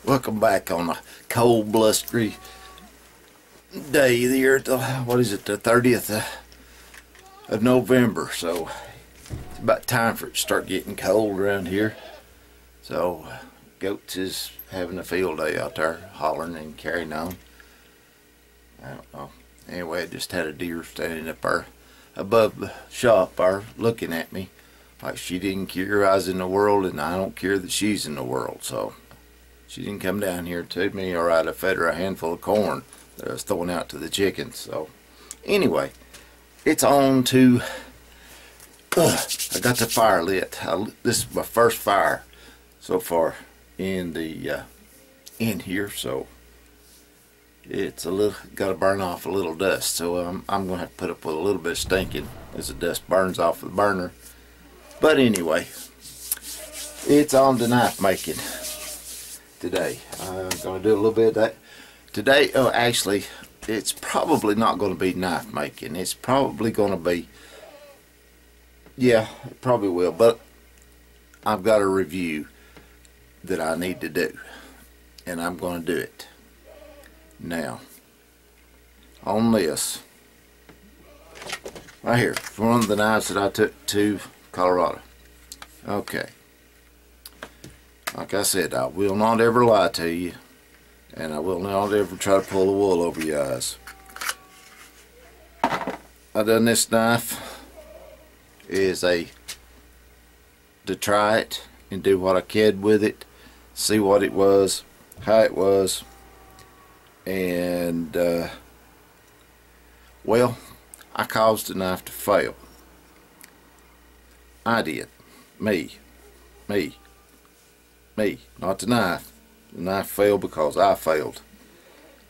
Welcome back on a cold, blustery day here at the, what is it, the 30th of November. So it's about time for it to start getting cold around here. So Goats is having a field day out there, hollering and carrying on. I don't know. Anyway, I just had a deer standing up there above the shop there looking at me like she didn't care I was in the world, and I don't care that she's in the world. So she didn't come down here to me, or I'd have fed her a handful of corn that I was throwing out to the chickens. So anyway, it's on to I got the fire lit. This is my first fire so far in the in here, so it's a little got to burn off a little dust. So I'm gonna have to put up with a little bit of stinking as the dust burns off the burner. But anyway, it's on to knife making today. I'm going to do a little bit of that today. Oh, actually, it's probably not going to be knife making. It's probably going to be, yeah, it probably will, but I've got a review that I need to do, and I'm going to do it now on this right here. It's one of the knives that I took to Colorado. Okay. Like I said, I will not ever lie to you, and I will not ever try to pull the wool over your eyes. I done this knife to try it and do what I could with it, see what it was, how it was, and well, I caused the knife to fail. I did. Me, not the knife. The knife failed because I failed.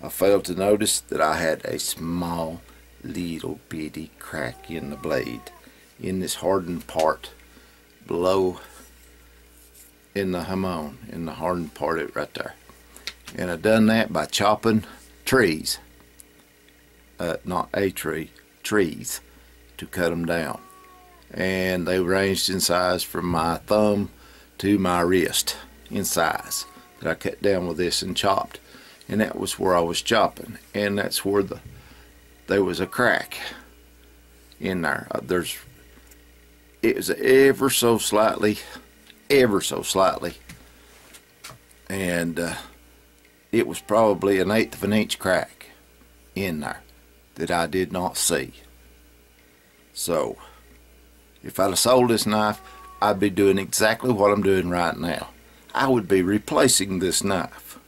I failed to notice that I had a small little bitty crack in the blade, in this hardened part below in the hamon, in the hardened part right there. And I done that by chopping trees, not a tree, trees, to cut them down. And they ranged in size from my thumb to my wrist in size, that I cut down with this and chopped. And that was where I was chopping, and that's where there was a crack in there. It was ever so slightly, and it was probably 1/8 of an inch crack in there that I did not see. So if I'd have sold this knife, I'd be doing exactly what I'm doing right now. I would be replacing this knife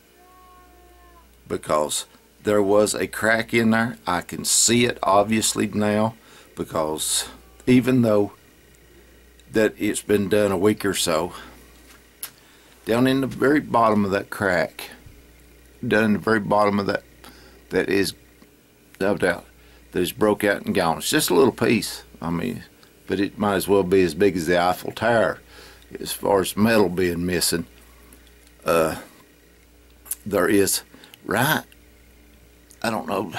because there was a crack in there. I can see it obviously now, because even though that it's been done a week or so, down in the very bottom of that crack, down in the very bottom of that is dubbed out, that is broke out and gone. It's just a little piece, I mean, but it might as well be as big as the Eiffel Tower as far as metal being missing. There is, right, I don't know,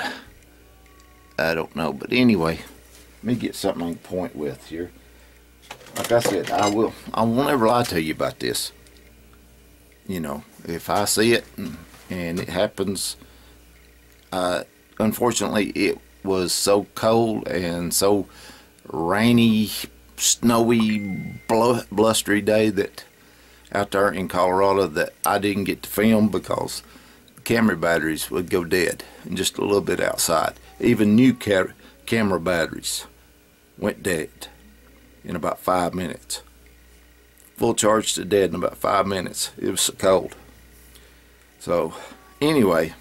but anyway, let me get something I can point with here. Like I said, I won't ever lie to you about this. You know, if I see it and it happens, unfortunately it was so cold and so rainy, snowy, blustery day that out there in Colorado that I didn't get to film because the camera batteries would go dead in just a little bit outside. Even new camera batteries went dead in about 5 minutes. Full charge to dead in about 5 minutes. It was so cold. So anyway,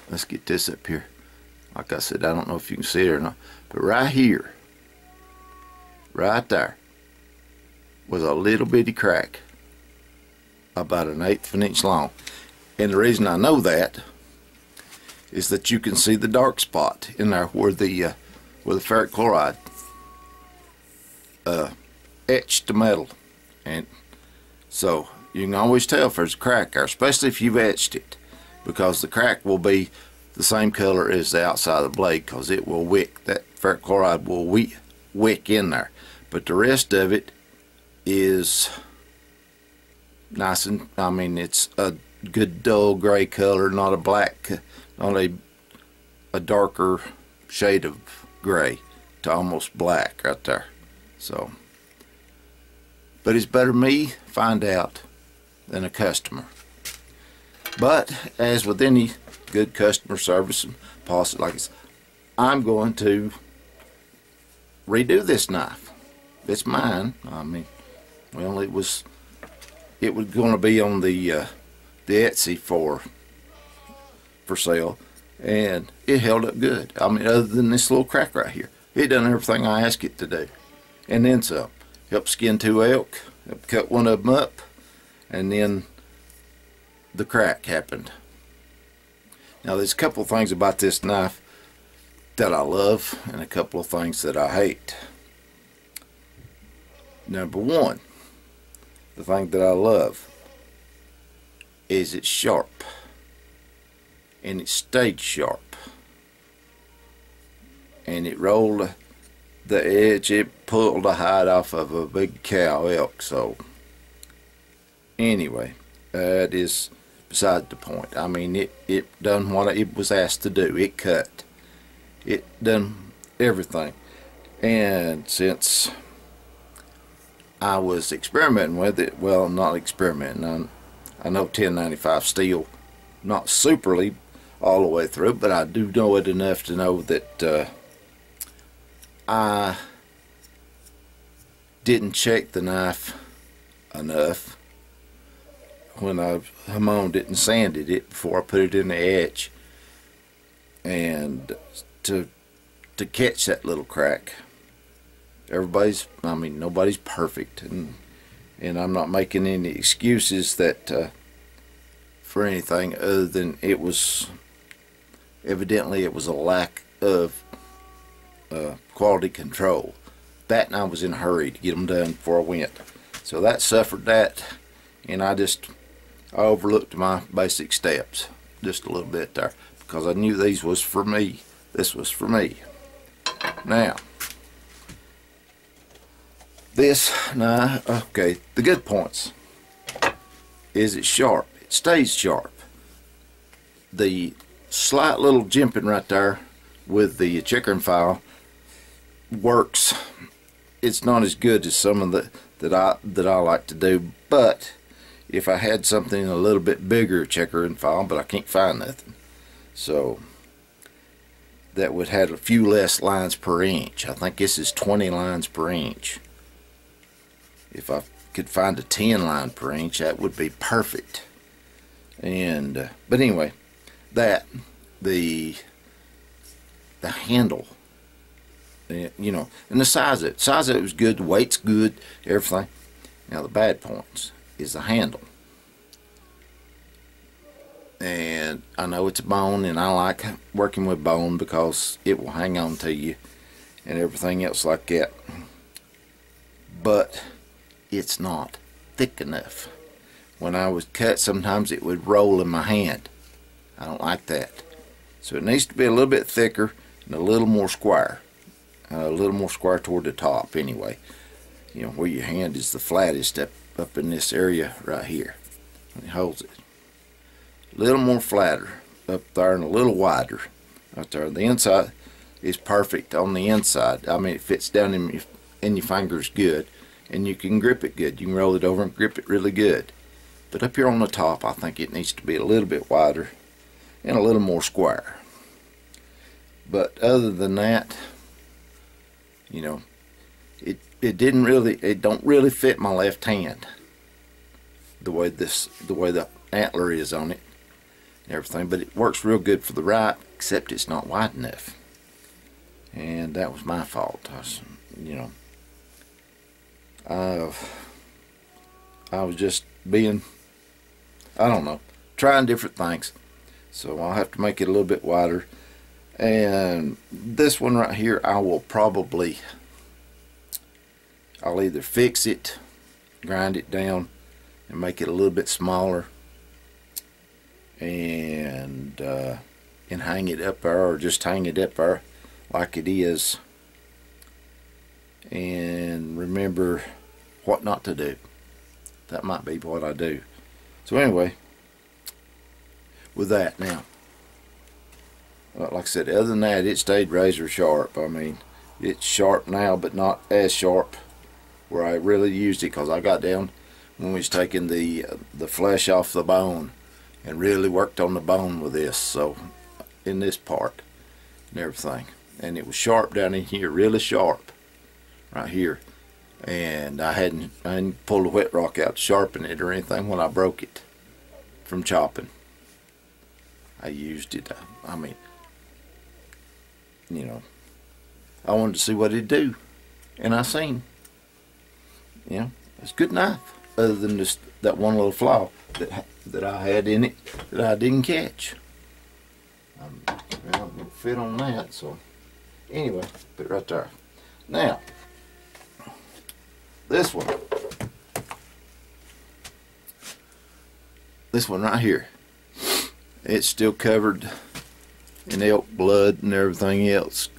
let's get this up here. Like I said, I don't know if you can see it or not, but right here, right there, was a little bitty crack about 1/8 of an inch long. And the reason I know that is that you can see the dark spot in there where the ferric chloride etched the metal, and so you can always tell if there's a crack there, especially if you've etched it, because the crack will be the same color as the outside of the blade, because it will wick, that ferric chloride will wick in there. But the rest of it is nice, and I mean it's a good dull gray color, not a black, not a darker shade of gray to almost black right there. So, but it's better me find out than a customer. But as with any good customer service and policy like this, I'm going to redo this knife. It's mine. I mean, well, it was going to be on the Etsy for sale, and it held up good. I mean, other than this little crack right here, it done everything I asked it to do, and then some. Helped skin 2 elk, helped cut one of them up, and then the crack happened. Now, there's a couple of things about this knife that I love, and a couple of things that I hate. Number one, the thing that I love is it's sharp, and it stayed sharp, and it rolled the edge. It pulled the hide off of a big cow elk. So anyway, that is beside the point. I mean, it done what it was asked to do. It cut, it done everything. And since I was experimenting with it, well, not experimenting, I know 1095 steel, not superly all the way through, but I do know it enough to know that I didn't check the knife enough when I homed it and sanded it before I put it in the etch, and to catch that little crack. I mean, nobody's perfect, and I'm not making any excuses that for anything other than it was evidently it was a lack of quality control. That, and I was in a hurry to get them done before I went, so that suffered that, and I overlooked my basic steps just a little bit there because I knew these was for me. This was for me. Now, okay, the good points is it's sharp. It stays sharp. The slight little jimping right there with the checkering file works. It's not as good as some of that I like to do, but if I had something a little bit bigger checkering file, but I can't find nothing, so that would have a few less lines per inch. I think this is 20 lines per inch. If I could find a 10 line per inch, that would be perfect. And but anyway, that the handle, you know, and the size of it was good. The weight's good, everything. Now the bad points is the handle, and I know it's a bone, and I like working with bone because it will hang on to you and everything else like that, but it's not thick enough. When I was cut, sometimes it would roll in my hand. I don't like that. So it needs to be a little bit thicker and a little more square. A little more square toward the top anyway. You know, where your hand is the flattest up in this area right here. When it holds it. A little more flatter up there and a little wider right there. The inside is perfect on the inside. I mean, it fits down in your fingers good. And you can grip it good. You can roll it over and grip it really good. But up here on the top, I think it needs to be a little bit wider and a little more square. But other than that, you know, it don't really fit my left hand. The way the antler is on it and everything, but it works real good for the right, except it's not wide enough. And that was my fault. You know, I was just being, I don't know, trying different things. So I'll have to make it a little bit wider. And this one right here, I'll either fix it, grind it down, and make it a little bit smaller, and hang it up there, or just hang it up there like it is. And remember what not to do. That might be what I do. So anyway, with that now, like I said, other than that, it stayed razor sharp. I mean, it's sharp now, but not as sharp where I really used it, because I got down when we was taking the flesh off the bone and really worked on the bone with this. So in this part and everything, and it was sharp down in here, really sharp right here. And I hadn't pulled the wet rock out to sharpen it or anything when I broke it from chopping. I used it. I mean, you know, I wanted to see what it'd do, and I seen. You know, it's a good knife. Other than just that one little flaw that I had in it that I didn't catch. Well, it fit on that. So anyway, put it right there. Now, this one right here, it's still covered in elk blood and everything else.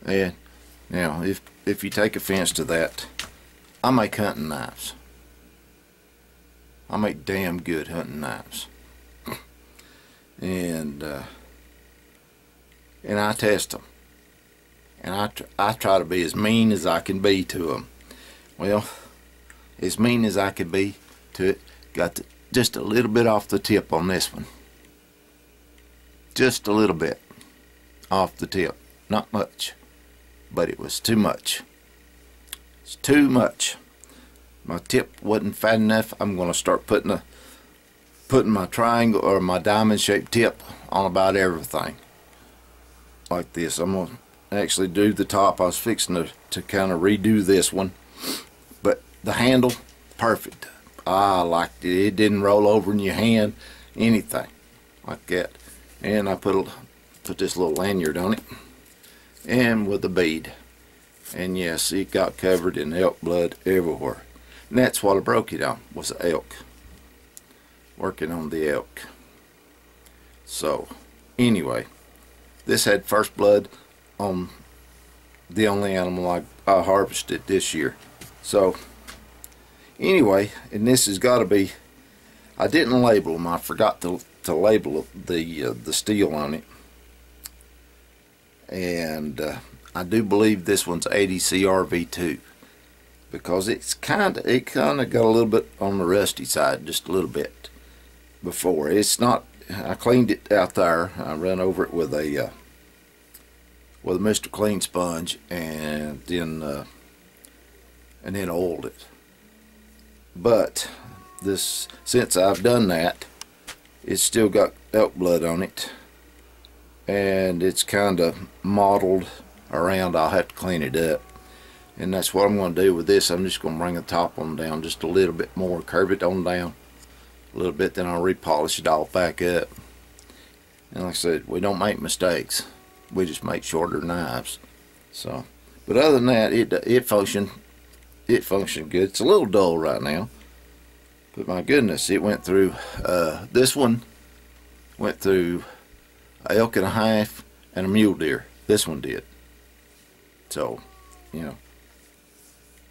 And now, if you take offense to that, I make hunting knives. I make damn good hunting knives. And I test them. And I try to be as mean as I can be to them. Well, as mean as I could be to it, got just a little bit off the tip on this one. Just a little bit off the tip. Not much. But it was too much. It's too much. My tip wasn't fat enough. I'm going to start putting my triangle or my diamond shaped tip on about everything. Like this. I'm going to actually do the top. I was fixing to kind of redo this one. But the handle, perfect. I liked it. It didn't roll over in your hand. Anything like that. And I put this little lanyard on it. And with a bead. And yes, it got covered in elk blood everywhere. And that's what I broke it on, was the elk. Working on the elk. So, anyway, this had first blood on the only animal I harvested this year. So, anyway, and this has got to be, I didn't label them. I forgot to label the steel on it. And I do believe this one's 80 CRV2, because it kind of got a little bit on the rusty side, just a little bit before. It's not. I cleaned it out there. I ran over it with a Mr. Clean sponge, and then oiled it. But this, since I've done that, it's still got elk blood on it, and it's kind of mottled around. I'll have to clean it up, and that's what I'm going to do with this. I'm just going to bring the top on down just a little bit more, curve it on down a little bit, then I'll repolish it all back up. And like I said, we don't make mistakes, we just make shorter knives. So, but other than that, it functioned good. It's a little dull right now, but my goodness, it went through this one went through a elk and a half and a mule deer. This one did. So, you know,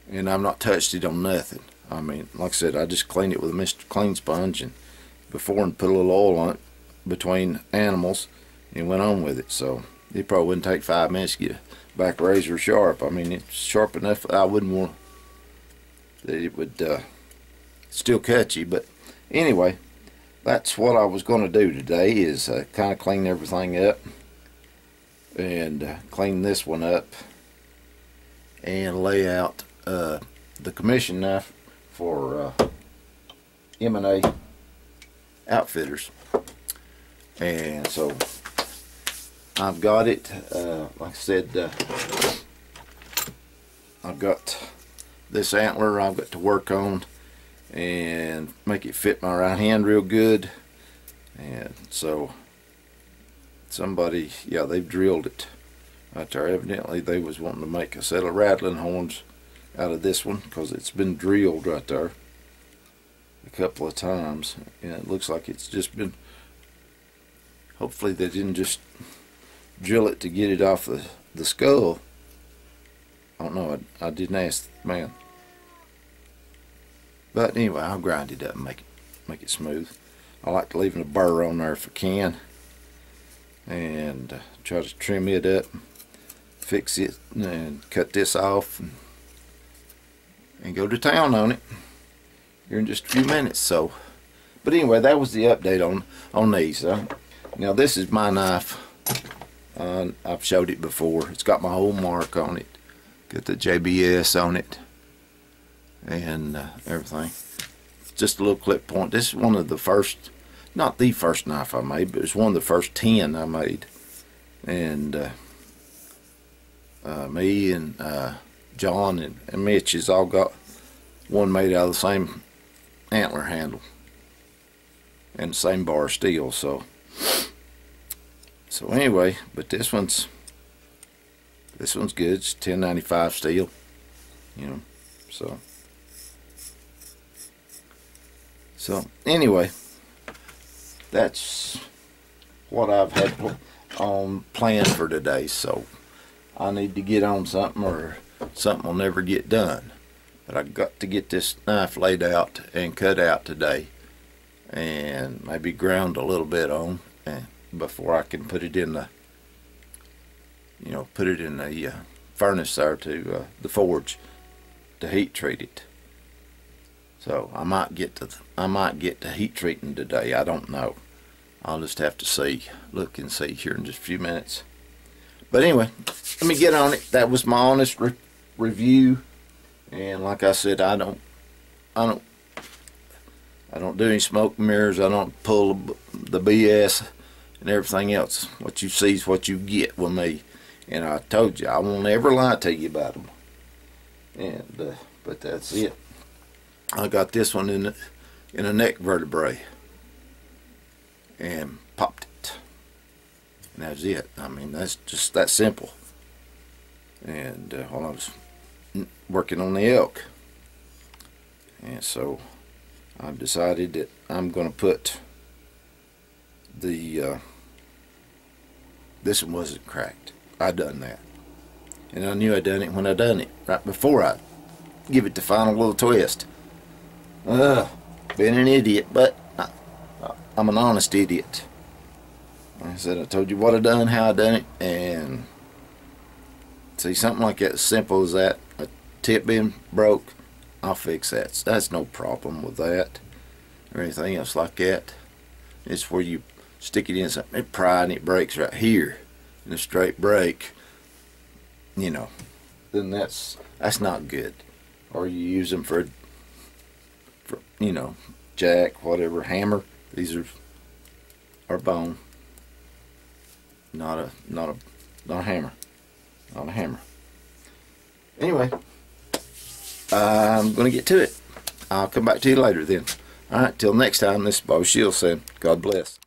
and I've not touched it on nothing. I mean, like I said, I just cleaned it with a Mr. Clean sponge and before, and put a little oil on it between animals, and went on with it. So it probably wouldn't take 5 minutes to get back razor sharp. I mean, it's sharp enough. I wouldn't want that it would still cut you. But anyway, that's what I was going to do today, is kind of clean everything up and clean this one up and lay out the commission knife for M&A Outfitters. And so I've got it, like I said, I've got this antler I've got to work on and make it fit my right hand real good. And so somebody, yeah, they've drilled it right there. Evidently they was wanting to make a set of rattling horns out of this one, because it's been drilled right there a couple of times, and it looks like it's just been, hopefully they didn't just drill it to get it off the skull. I don't know, I didn't ask the man. But anyway, I'll grind it up and make it make it smooth. I like leaving a burr on there if I can, and try to trim it up, fix it, and cut this off, and go to town on it here in just a few minutes. So, but anyway, that was the update on these. Now this is my knife. I've showed it before. It's got my whole mark on it. Got the JBS on it and everything. Just a little clip point. This is one of the first, not the first knife I made, but it's one of the first 10 I made. And me and John and Mitch has all got one made out of the same antler handle and the same bar steel. So anyway, but this one's good. It's 1095 steel, you know. So anyway, that's what I've had on plan for today. So I need to get on something, or something will never get done. But I got to get this knife laid out and cut out today, and maybe ground a little bit on, and before I can put it in the, furnace there to the forge to heat treat it. So I might get to heat treating today. I don't know. I'll just have to look and see here in just a few minutes. But anyway, let me get on it. That was my honest review. And like I said, I don't do any smoke mirrors. I don't pull the BS and everything else. What you see is what you get with me. And I told you, I won't ever lie to you about them. And but that's it. I got this one in a neck vertebrae and popped it, and that's it. I mean, that's just that simple. And while I was working on the elk, and so I've decided that I'm going to put the this one wasn't cracked. I done that, and I knew I done it when I done it, right before I give it the final little twist. Been an idiot, but I'm an honest idiot. Like I said, I told you what I done, how I done it, and see, something like that, as simple as that, a tip being broke, I'll fix that. That's no problem with that, or anything else like that. It's where you stick it in something, it pry and it breaks right here in a straight break, then that's not good. Or you use them for jack, whatever, hammer. These are bone, not a hammer, not a hammer. Anyway, I'm gonna get to it. I'll come back to you later then. All right, till next time. This is Bo Shields saying, God bless.